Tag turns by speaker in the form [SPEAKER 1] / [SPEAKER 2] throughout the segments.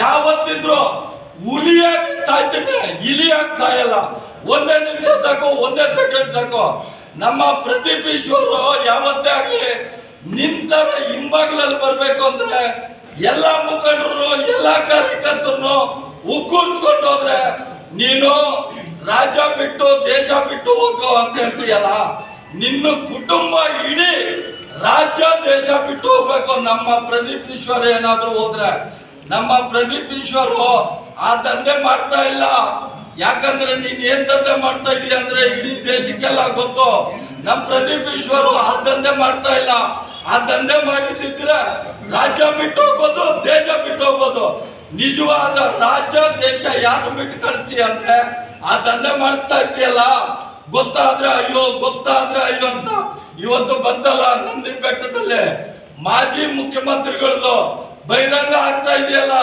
[SPEAKER 1] ಯಾವತ್ತಿದ್ರು ಹುಲಿಯಾಗಿ ಸಾಯ್ತೇನೆ, ಇಲಿಯಾಗಿ ಸಾಯಲ್ಲ. ಒಂದೇ ನಿಮಿಷ ಸಾಕು, ಒಂದೇ ಸೆಕೆಂಡ್ ಸಾಕು. ನಮ್ಮ ಪ್ರದೀಪ್ ಈಶ್ವರ್ ಯಾವತ್ತೇ ಆಗ್ಲಿ ನಿಂತರ ಹಿಂಬಾಗ್ಲಲ್ಲಿ ಬರ್ಬೇಕು ಅಂದ್ರೆ ಎಲ್ಲ ಮುಖಂಡರು ಎಲ್ಲ ಕಾರ್ಯಕರ್ತರನ್ನು ಒಗ್ಗೂಡಿಸ್ಕೊಂಡು ಹೋದ್ರೆ ನೀನು ರಾಜ್ಯ ಬಿಟ್ಟು ದೇಶ ಬಿಟ್ಟು ಹೋಗೋ ಅಂತ ಹೇಳ್ತೀಯಲ್ಲ, ನಿನ್ನ ಕುಟುಂಬ ಇಡೀ ರಾಜ್ಯ ದೇಶ ಬಿಟ್ಟು ಹೋಗ್ಬೇಕು. ನಮ್ಮ ಪ್ರದೀಪ್ ಈಶ್ವರ್ ಏನಾದ್ರು ಹೋದ್ರೆ, ನಮ್ಮ ಪ್ರದೀಪ್ ಈಶ್ವರ್ ಆ ದಂಧೆ ಮಾಡ್ತಾ ಇಲ್ಲ. ಯಾಕಂದ್ರೆ ನೀನ್ ಏನ್ ದಂಧೆ ಮಾಡ್ತಾ ಇದೀಯ ಅಂದ್ರೆ ಇಡೀ ದೇಶಕ್ಕೆಲ್ಲ ಗೊತ್ತು. ನಮ್ ಪ್ರದೀಪ್ ಈಶ್ವರ್ ಆ ದಂಧೆ ಮಾಡ್ತಾ ಇಲ್ಲ. ಆ ದಂಧೆ ಮಾಡಿದ್ರೆ ರಾಜ್ಯ ಬಿಟ್ಟು ಹೋಗ್ಬೋದು, ದೇಶ ಬಿಟ್ಟು ಹೋಗ್ಬೋದು. ನಿಜವಾದ ರಾಜ್ಯ ದೇಶ ಯಾರು ಬಿಟ್ಟು ಕಳಿಸ್ತಿ ಅಂದ್ರೆ ಆ ದಂಧೆ ಮಾಡಿಸ್ತಾ ಇರ್ತೀಯಲ್ಲ, ಗೊತ್ತಾದ್ರೆ ಅಯ್ಯೋ ಗೊತ್ತಾದ್ರೆ ಅಯ್ಯೋ ಅಂತ. ಇವತ್ತು ಬಂದಲ್ಲ ನಂದಿ ಬೆಟ್ಟದಲ್ಲಿ ಮಾಜಿ ಮುಖ್ಯಮಂತ್ರಿಗಳದ್ದು ಬಹಿರಂಗ ಆಗ್ತಾ ಇದೆಯಲ್ಲ,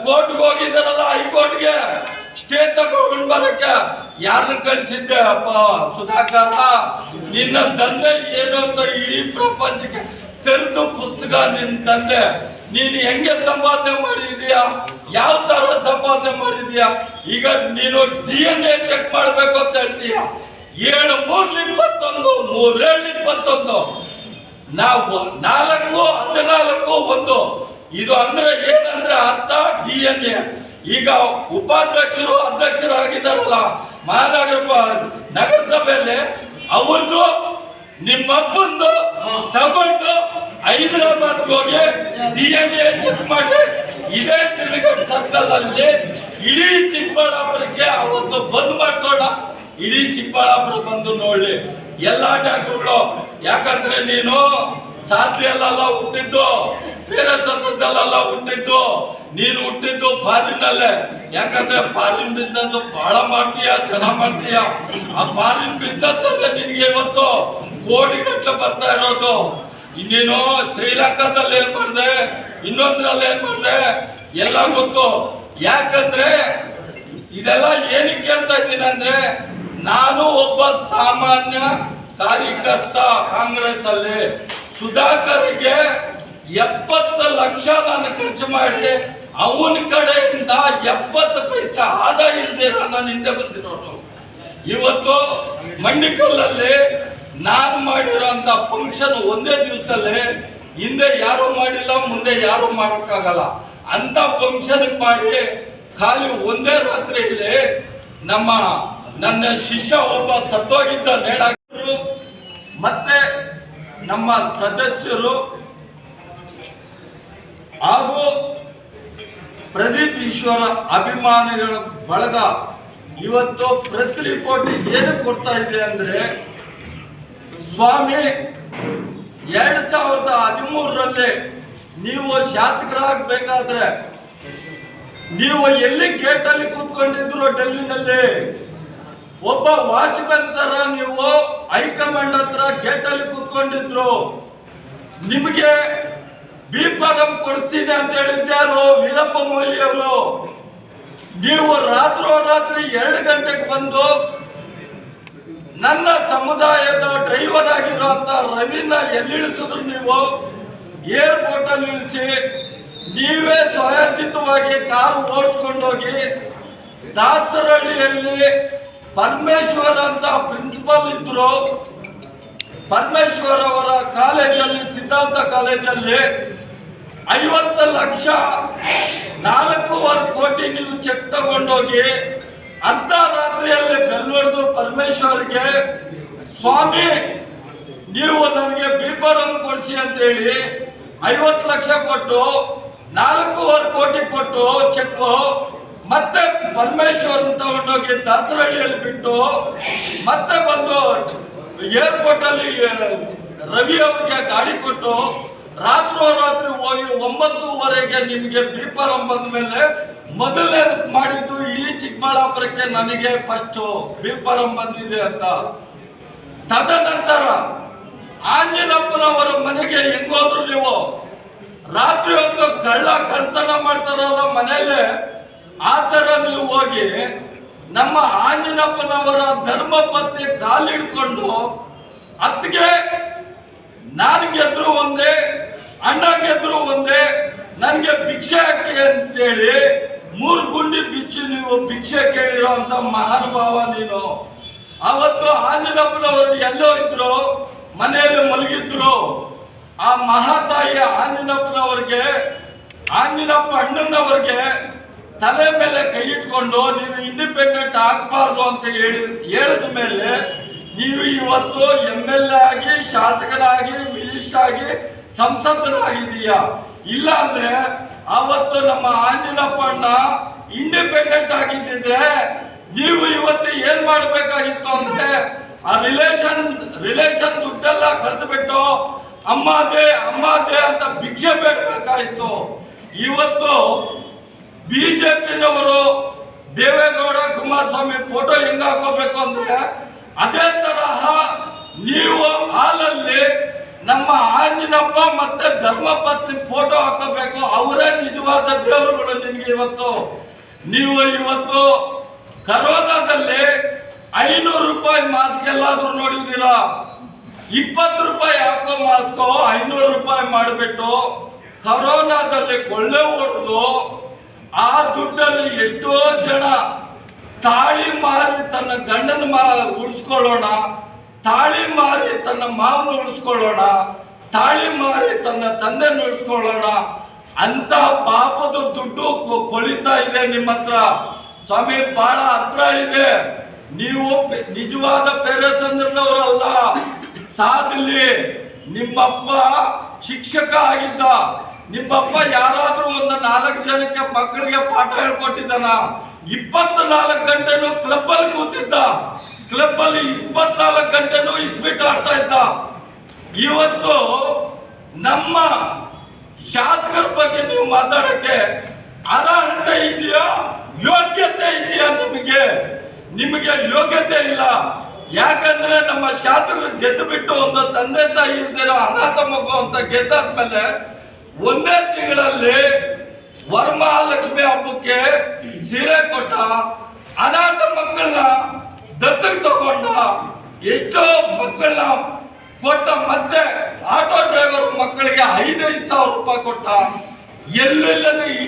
[SPEAKER 1] ಕೋರ್ಟ್ಗೆ ಹೋಗಿದಾರಲ್ಲ, ಹೈಕೋರ್ಟ್ಗೆ ಸ್ಟೇ ತಗೊಂಡು ಬರಕ್ಕೆ ಯಾರನ್ನ ಕಳಿಸಿದ್ದೆ? ಅಪ್ಪ ಸುಧಾಕರ, ನಿನ್ನ ದಂಧೆ ಏನು ಅಂತ ಇಡೀ ಪ್ರಪಂಚಕ್ಕೆ ತೆರೆದು ಪುಸ್ತಕ. ನಿನ್ನ ದಂಧೆ ನೀನು ಹೆಂಗೆ ಸಂಪಾದನೆ ಮಾಡಿದೀಯಾ, ಯಾವ ತರ ಸಂಪಾದನೆ ಮಾಡಿದೀಯಾ? ಈಗ ನೀನು DNA ಚೆಕ್ ಮಾಡ್ಬೇಕು ಅಂತ ಹೇಳ್ತೀಯ. 7-3-21 3-7-21 ನಾವು 4-14-1 ಇದು ಅಂದ್ರೆ ಏನಂದ್ರೆ ಅರ್ಥ DNA. ಈಗ ಉಪಾಧ್ಯಕ್ಷರು ಅಧ್ಯಕ್ಷರಾಗಿದ್ದಾರಲ್ಲ ನಗರಸಭೆಯಲ್ಲಿ, ಅವ್ರದ್ದು ನಿಮ್ಮಪ್ಪಂದು ತಗೊಂಡು ಹೈದರಾಬಾದ್ಗೆ ಹೋಗಿ DNA ಚೆಕ್ ಮಾಡಿ ಇದೇ ಸಿಲಿಗಡ್ ಸರ್ಕಲ್ ಅಲ್ಲಿ ಇಡೀ ಚಿಕ್ಕಬಳ್ಳಾಪುರಕ್ಕೆ ಅವತ್ತು ಬಂದ್ ಮಾಡ್ಸೋಣ. ಇಡೀ ಚಿಕ್ಕಬಳ್ಳಾಪುರ ಬಂದು ನೋಡ್ಲಿ ಎಲ್ಲಾ ಡಾಕ್ಟರ್ಗಳು. ಯಾಕಂದ್ರೆ ನೀನು ಸಾಧ್ಲಿಯಲ್ಲೆಲ್ಲ ಹುಟ್ಟಿದ್ದು, ಬೇರೆ ಸಂದರ್ಭದಲ್ಲೆಲ್ಲ ಹುಟ್ಟಿದ್ದು, ನೀನು ಹುಟ್ಟಿದ್ದು ಫಾರಿನ್ ಅಲ್ಲೇ. ಯಾಕಂದ್ರೆ ಫಾರಿನ್ ಬಿಸ್ನೆಸ್ ಬಹಳ ಮಾಡ್ತೀಯ, ಚೆನ್ನಾಗ್ ಮಾಡ್ತೀಯ. ಆ ಫಾರಿನ್ ಬಿಸ್ನೆಸ್ ಅಲ್ಲೇ ನಿನ್ಗೆ ಇವತ್ತು ಕೋಟಿಗಟ್ಟಲೆ ಬರ್ತಾ ಇರೋದು. ಇನ್ನೇನು ಶ್ರೀಲಂಕಾದಲ್ಲಿ ಏನ್ ಮಾಡಿದೆ, ಇನ್ನೊಂದ್ರಲ್ಲಿ ಏನ್ ಮಾಡಿದೆ ಎಲ್ಲ ಗೊತ್ತು. ಯಾಕಂದ್ರೆ ಇದೆಲ್ಲ ಏನಕ್ಕೆ ಕೇಳ್ತಾ ಇದ್ದೀನಿ ಅಂದ್ರೆ, ನಾನು ಒಬ್ಬ ಸಾಮಾನ್ಯ ಕಾರ್ಯಕರ್ತ ಕಾಂಗ್ರೆಸ್ ಅಲ್ಲಿ. ಸುಧಾಕರ್ಗೆ 70 ಲಕ್ಷ ನಾನು ಖರ್ಚು ಮಾಡಿ ಅವನ ಕಡೆಯಿಂದ 70 ಪೈಸೆ ಆದಾಯ ಇಲ್ದಿರ ನಾನು ಹಿಂದೆ ಬಂದಿರೋದು. ಇವತ್ತು ಮಂಡಿಕಲ್ಲಲ್ಲಿ ನಾನು ಮಾಡಿರೋಂಥ ಫಂಕ್ಷನ್ ಒಂದೇ ದಿವಸದಲ್ಲಿ ಹಿಂದೆ ಯಾರು ಮಾಡಿಲ್ಲ, ಮುಂದೆ ಯಾರು ಮಾಡೋಕ್ಕಾಗಲ್ಲ ಅಂತ ಫಂಕ್ಷನ್ ಮಾಡಿ ಖಾಲಿ ಒಂದೇ ರಾತ್ರಿಯಲ್ಲಿ ನನ್ನ ಶಿಷ್ಯ ಒಬ್ಬ ಸತ್ತೋಗಿದ್ದ ನೇಡಾಕರು ಮತ್ತೆ ನಮ್ಮ ಸದಸ್ಯರು ಹಾಗೂ ಪ್ರದೀಪ್ ಈಶ್ವರ ಅಭಿಮಾನಿಗಳ ಬಳಗ ಇವತ್ತು ಪ್ರೆಸ್ ರಿಪೋರ್ಟ್ ಏನು ಕೊಡ್ತಾ ಇದೆ ಅಂದ್ರೆ, ಸ್ವಾಮಿ 2013ರಲ್ಲಿ ನೀವು ಶಾಸಕರಾಗಬೇಕಾದ್ರೆ ನೀವು ಎಲ್ಲಿ ಗೇಟಲ್ಲಿ ಕೂತ್ಕೊಂಡಿದ್ರು ಡೆಲ್ಲಿನಲ್ಲಿ, ಒಬ್ಬ ವಾಚ್ಮನ್ ತರ ನೀವು ಹೈಕಮಾಂಡ್ ಹತ್ರ ಗೇಟಲ್ಲಿ ಕೂತ್ಕೊಂಡಿದ್ರು. ನಿಮಗೆ ಬಿ.ಫಾರಂ ಕೊಡಿಸ್ತೀನಿ ಅಂತ ಹೇಳಿದ್ಯಾರು? ವೀರಪ್ಪ ಮೊಯ್ಲಿ ಅವರು. ನೀವು ರಾತ್ರಿ 2 ಗಂಟೆಗೆ ಬಂದು ನನ್ನ ಸಮುದಾಯದ ಡ್ರೈವರ್ ಆಗಿರುವಂತ ರವಿನ ಎಲ್ಲಿಳಿಸಿದ್ರು? ನೀವು ಏರ್ಪೋರ್ಟ್ ಅಲ್ಲಿ ಇಳಿಸಿ ನೀವೇ ಸ್ವಯರ್ಜಿತವಾಗಿ ಕಾರು ಓಡಿಸ್ಕೊಂಡೋಗಿ ದಾಸರಹಳ್ಳಿಯಲ್ಲಿ ಪರಮೇಶ್ವರ್ ಅಂತ ಪ್ರಿನ್ಸಿಪಲ್ ಇದ್ರು, ಪರಮೇಶ್ವರ್ ಅವರ ಕಾಲೇಜಲ್ಲಿ, ಸಿದ್ಧಾಂತ ಕಾಲೇಜಲ್ಲಿ 50 ಲಕ್ಷ 4.25 ಕೋಟಿ ನೀವು ಚೆಕ್ ತಗೊಂಡೋಗಿ ಅರ್ಧ ರಾತ್ರಿಯಲ್ಲಿ ಬೆಲ್ಲೊಡೆದು ಪರಮೇಶ್ವರ್ಗೆ, ಸ್ವಾಮಿ ನೀವು ನನಗೆ ಬಿ.ಫಾರಂ ಕೊಡಿಸಿ ಅಂತೇಳಿ 50 ಲಕ್ಷ ಕೊಟ್ಟು 4.25 ಕೋಟಿ ಕೊಟ್ಟು ಚೆಕ್ ಮತ್ತೆ ಪರಮೇಶ್ವರ್ ತಗೊಂಡೋಗಿ ದಾಸರಹಳ್ಳಿಯಲ್ಲಿ ಬಿಟ್ಟು ಮತ್ತೆ ಬಂದು ಏರ್ಪೋರ್ಟ್ ಅಲ್ಲಿ ರವಿ ಅವ್ರಿಗೆ ಗಾಡಿ ಕೊಟ್ಟು ರಾತ್ರಿ ಹೋಗಿ 9:30ಗೆ ನಿಮ್ಗೆ ಬಿ.ಫಾರಂ ಬಂದ ಮೇಲೆ ಮೊದಲನೇ ಮಾಡಿದ್ದು ಇಡೀ ಚಿಕ್ಕಬಳ್ಳಾಪುರಕ್ಕೆ ನನಗೆ ಫಸ್ಟ್ ಬಿ.ಫಾರಂ ಬಂದಿದೆ ಅಂತ. ತದನಂತರ ಆಂಜನಪ್ಪನವರ ಮನೆಗೆ ಹೆಂಗೋದ್ರು ನೀವು? ರಾತ್ರಿ ಹೊತ್ತು ಕಳ್ತನ ಮಾಡ್ತಾರಲ್ಲ ಮನೆಯಲ್ಲೇ, ಆ ತರ ನೀವು ಹೋಗಿ ನಮ್ಮ ಆಂಜನಪ್ಪನವರ ಧರ್ಮಪತ್ನಿ ಕಾಲಿಡ್ಕೊಂಡು ಅತ್ತಿಗೆ ನಾನು ಗೆದ್ರು ಒಂದೇ, ಅಣ್ಣ ಗೆದ್ರು ಒಂದೇ, ನನಗೆ ಭಿಕ್ಷೆ ಹಾಕಿ ಅಂತೇಳಿ 3 ಗುಂಡಿ ಬಿಚ್ಚಿ ನೀವು ಭಿಕ್ಷೆ ಕೇಳಿರೋ ಅಂತ ಮಹಾನುಭಾವ ನೀನು. ಅವತ್ತು ಆಂಜನಪ್ಪನವರು ಎಲ್ಲೋ ಇದ್ರು, ಮನೆಯಲ್ಲಿ ಮಲಗಿದ್ರು. ಆ ಮಹಾತಾಯಿ ಆಂಜನಪ್ಪನವ್ರಿಗೆ, ಆಂಜನಪ್ಪ ಅಣ್ಣನವ್ರಿಗೆ ತಲೆ ಮೇಲೆ ಕೈ ಇಟ್ಕೊಂಡು ನೀನು ಇಂಡಿಪೆಂಡೆಂಟ್ ಆಗಬಾರ್ದು ಅಂತ ಹೇಳಿದ ಮೇಲೆ ನೀವು ಇವತ್ತು MLA ಆಗಿ, ಶಾಸಕನಾಗಿ, ಮಿನಿಸ್ಟರ್ ಆಗಿ, ಸಂಸದನಾಗಿದೀಯ. ಇಲ್ಲ ಅಂದ್ರೆ ಅವತ್ತು ನಮ್ಮ ಆಂಜನಪ್ಪ ಅಣ್ಣ ಇಂಡಿಪೆಂಡೆಂಟ್ ಆಗಿದ್ದಿದ್ರೆ ನೀವು ಇವತ್ತು ಏನ್ ಮಾಡಬೇಕಾಗಿತ್ತು ಅಂದ್ರೆ ಆ ರಿಲೇಷನ್ ದುಡ್ಡೆಲ್ಲ ಕಳೆದುಬಿಟ್ಟು ಅಮ್ಮಾದೆ ಅಂತ ಭಿಕ್ಷೆ ಬೇಡಬೇಕಾಗಿತ್ತು. ಇವತ್ತು ಬಿಜೆಪಿನವರು ದೇವೇಗೌಡ, ಕುಮಾರಸ್ವಾಮಿ ಫೋಟೋ ಹೆಂಗ ಹಾಕೋಬೇಕು ಅಂದ್ರೆ ಅದೇ ತರಹ ನೀವು ಹಾಲಲ್ಲಿ ನಮ್ಮ ಆಂಜನಪ್ಪ ಮತ್ತೆ ಧರ್ಮಪತ್ನಿ ಫೋಟೋ ಹಾಕಬೇಕು. ಅವರೇ ನಿಜವಾದ ದೇವರುಗಳು ನಿನ್ಗೆ. ಇವತ್ತು ನೀವು ಕರೋನಾದಲ್ಲಿ 500 ರೂಪಾಯಿ ಮಾಸ್ಕ್ ಎಲ್ಲಾದ್ರೂ ನೋಡಿದ್ದೀರಾ? 20 ರೂಪಾಯಿ ಹಾಕೋ ಮಾಸ್ಕ್ 500 ರೂಪಾಯಿ ಮಾಡಿಬಿಟ್ಟು ಕರೋನಾದಲ್ಲಿ ಕೊಳ್ಳೆ ಹೊಡೆದು ಆ ದುಡ್ಡಲ್ಲಿ ಎಷ್ಟೋ ಜನ ತಾಳಿ ಮಾರಿ ತನ್ನ ಗಂಡನ ಉಳಿಸ್ಕೊಳ್ಳೋಣ, ತಾಳಿ ಮಾರಿ ತನ್ನ ಮಾವನ ಉಳಿಸ್ಕೊಳ್ಳೋಣ, ತಾಳಿ ಮಾರಿ ತನ್ನ ತಂದೆನ ಉಳಿಸ್ಕೊಳ್ಳೋಣ ಅಂತ ಪಾಪದ ದುಡ್ಡು ಕೊಳಿತಾ ಇದೆ ನಿಮ್ಮ ಹತ್ರ. ಸ್ವಾಮಿ, ಬಹಳ ಹತ್ರ ಇದೆ. ನೀವು ನಿಜವಾದ ಪೇರೆಚಂದ್ರನವರಲ್ಲ. ಸಾಧಲಿ. ನಿಮ್ಮಪ್ಪ ಶಿಕ್ಷಕ ಆಗಿದ್ದ. ನಿಮ್ಮಪ್ಪ ಯಾರಾದ್ರೂ ಒಂದು 4 ಜನಕ್ಕೆ ಮಕ್ಕಳಿಗೆ ಪಾಠ ಹೇಳ್ಕೊಟ್ಟಿದ್ದಾನ? 24 ಗಂಟೆನೂ ಕ್ಲಬ್ ಅಲ್ಲಿ ಕೂತಿದ್ದ. ಕ್ಲಬ್ ಅಲ್ಲಿ 24 ಗಂಟೆನೂ ಇಸ್ಪೀಟ್ ಆಡ್ತಾ ಇದ್ದ. ಇವತ್ತು ನಮ್ಮ ಶಾಸಕರ ಬಗ್ಗೆ ನೀವು ಮಾತಾಡಕ್ಕೆ ಅರ್ಹತೆ ಇದೆಯಾ, ಯೋಗ್ಯತೆ ಇದೆಯಾ? ನಿಮಗೆ ಯೋಗ್ಯತೆ ಇಲ್ಲ. ಯಾಕಂದ್ರೆ ನಮ್ಮ ಶಾಸಕರು ಗೆದ್ದು ಬಿಟ್ಟು ಒಂದು ತಂದೆ ತಾಯಿ ಇಲ್ದಿರೋ ಅನಾಥ ಮಗು ಅಂತ ಗೆದ್ದಾದ್ಮೇಲೆ 1ನೇ ತಿಂಗಳಲ್ಲಿ ವರಮಹಾಲಕ್ಷ್ಮಿ ಹಬ್ಬಕ್ಕೆ ಸೀರೆ ಕೊಟ್ಟ, ಅನಾಥ ಮಕ್ಕಳನ್ನ ದತ್ತಕ್ಕೆ ತಗೊಂಡ, ಎಷ್ಟೋ ಮಕ್ಕಳನ್ನ ಕೊಟ್ಟ, ಮತ್ತೆ ಆಟೋ ಡ್ರೈವರ್ ಮಕ್ಕಳಿಗೆ 5,000 ರೂಪಾಯಿ ಕೊಟ್ಟ. ಎಲ್ಲೆಲ್ಲದೆ ಇಡೀ